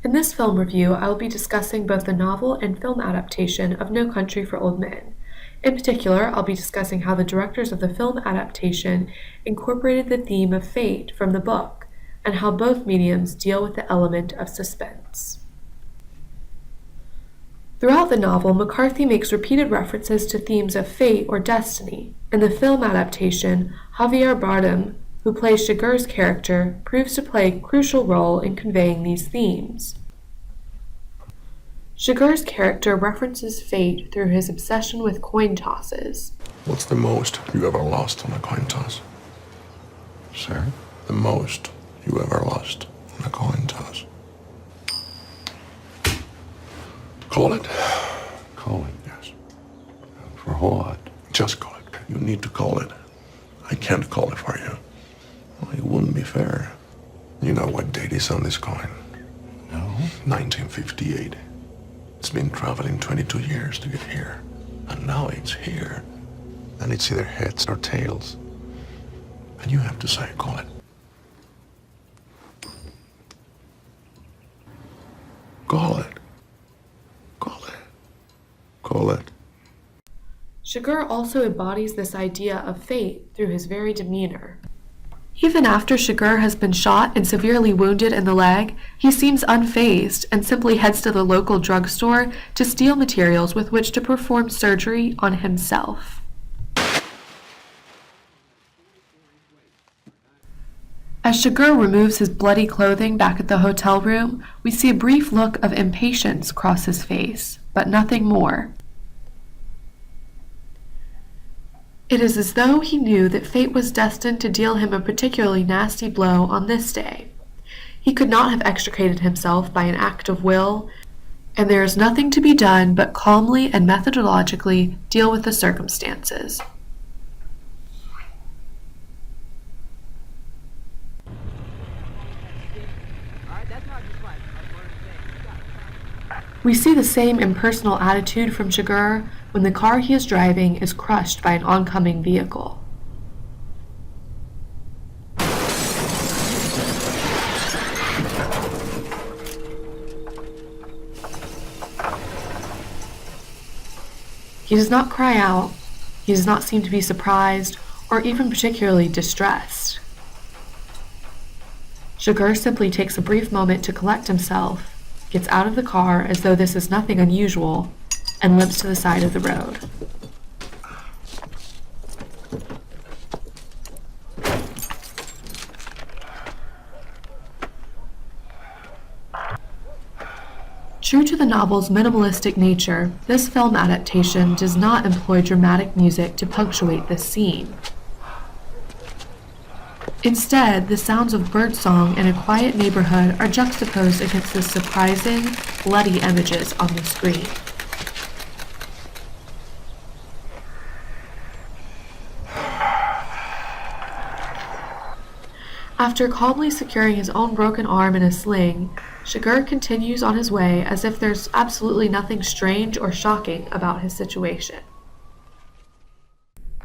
In this film review, I will be discussing both the novel and film adaptation of No Country for Old Men. In particular, I'll be discussing how the directors of the film adaptation incorporated the theme of fate from the book, and how both mediums deal with the element of suspense. Throughout the novel, McCarthy makes repeated references to themes of fate or destiny. In the film adaptation, Javier Bardem, who plays Chigurh's character, proves to play a crucial role in conveying these themes. Chigurh's character references fate through his obsession with coin tosses. What's the most you ever lost on a coin toss? Sir? The most you ever lost on a coin toss. Call it. Call it. Yes. For what? Just call it. You need to call it. I can't call it for you. Well, it wouldn't be fair. You know what date is on this coin? No. 1958. It's been traveling 22 years to get here. And now it's here. And it's either heads or tails. And you have to say, call it. Call it. Call it. Call it. Chigurh also embodies this idea of fate through his very demeanor. Even after Chigurh has been shot and severely wounded in the leg, he seems unfazed and simply heads to the local drugstore to steal materials with which to perform surgery on himself. As Chigurh removes his bloody clothing back at the hotel room, we see a brief look of impatience cross his face, but nothing more. It is as though he knew that fate was destined to deal him a particularly nasty blow on this day. He could not have extricated himself by an act of will, and there is nothing to be done but calmly and methodologically deal with the circumstances. We see the same impersonal attitude from Chigurh when the car he is driving is crushed by an oncoming vehicle. He does not cry out, he does not seem to be surprised, or even particularly distressed. Chigurh simply takes a brief moment to collect himself, gets out of the car as though this is nothing unusual, and limps to the side of the road. True to the novel's minimalistic nature, this film adaptation does not employ dramatic music to punctuate this scene. Instead, the sounds of birdsong in a quiet neighborhood are juxtaposed against the surprising, bloody images on the screen. After calmly securing his own broken arm in a sling, Chigurh continues on his way as if there's absolutely nothing strange or shocking about his situation.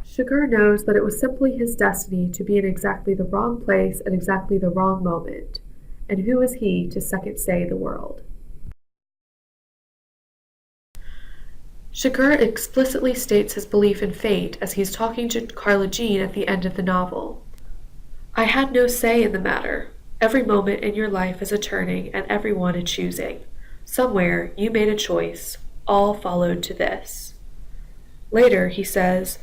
Chigurh knows that it was simply his destiny to be in exactly the wrong place at exactly the wrong moment, and who is he to second-say the world? Chigurh explicitly states his belief in fate as he's talking to Carla Jean at the end of the novel. I had no say in the matter. Every moment in your life is a turning and everyone a choosing. Somewhere you made a choice, all followed to this. Later he says,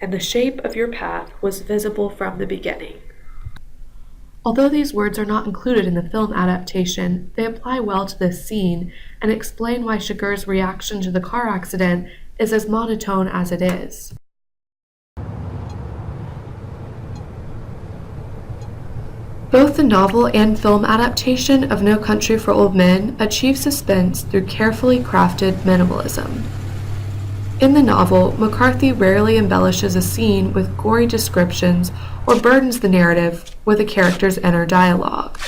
and the shape of your path was visible from the beginning. Although these words are not included in the film adaptation, they apply well to this scene and explain why Chigurh's reaction to the car accident is as monotone as it is. Both the novel and film adaptation of No Country for Old Men achieve suspense through carefully crafted minimalism. In the novel, McCarthy rarely embellishes a scene with gory descriptions or burdens the narrative with a character's inner dialogue.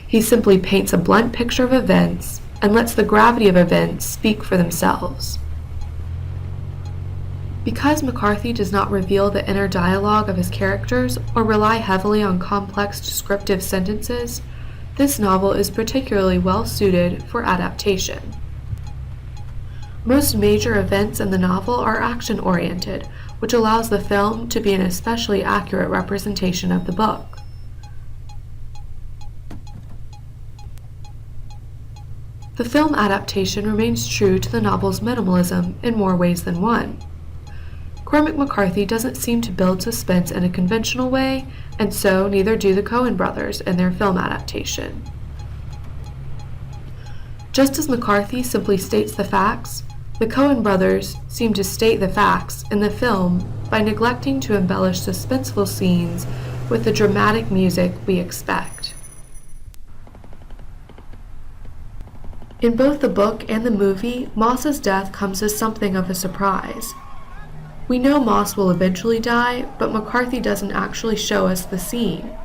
He simply paints a blunt picture of events and lets the gravity of events speak for themselves. Because McCarthy does not reveal the inner dialogue of his characters or rely heavily on complex descriptive sentences, This novel is particularly well suited for adaptation. Most major events in the novel are action-oriented, which allows the film to be an especially accurate representation of the book. The film adaptation remains true to the novel's minimalism in more ways than one. Cormac McCarthy doesn't seem to build suspense in a conventional way, and so neither do the Coen brothers in their film adaptation. Just as McCarthy simply states the facts, the Coen brothers seem to state the facts in the film by neglecting to embellish suspenseful scenes with the dramatic music we expect. In both the book and the movie, Moss's death comes as something of a surprise. We know Moss will eventually die, but McCarthy doesn't actually show us the scene.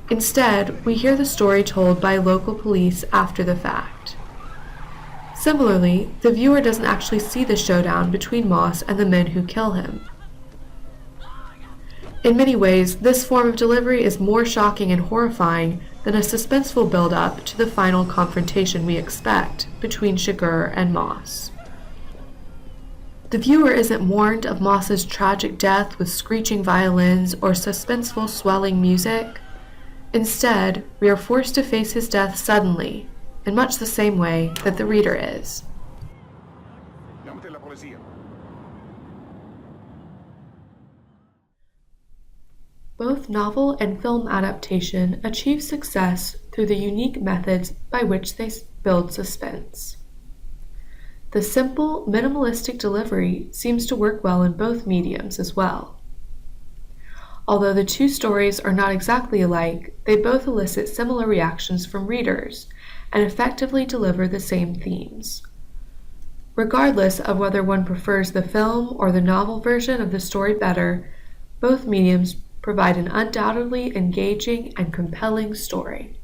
Instead, we hear the story told by local police after the fact. Similarly, the viewer doesn't actually see the showdown between Moss and the men who kill him. In many ways, this form of delivery is more shocking and horrifying than a suspenseful build-up to the final confrontation we expect between Chigurh and Moss. The viewer isn't warned of Moss's tragic death with screeching violins or suspenseful swelling music. Instead, we are forced to face his death suddenly, in much the same way that the reader is. Both novel and film adaptation achieve success through the unique methods by which they build suspense. The simple, minimalistic delivery seems to work well in both mediums as well. Although the two stories are not exactly alike, they both elicit similar reactions from readers and effectively deliver the same themes. Regardless of whether one prefers the film or the novel version of the story better, both mediums provide an undoubtedly engaging and compelling story.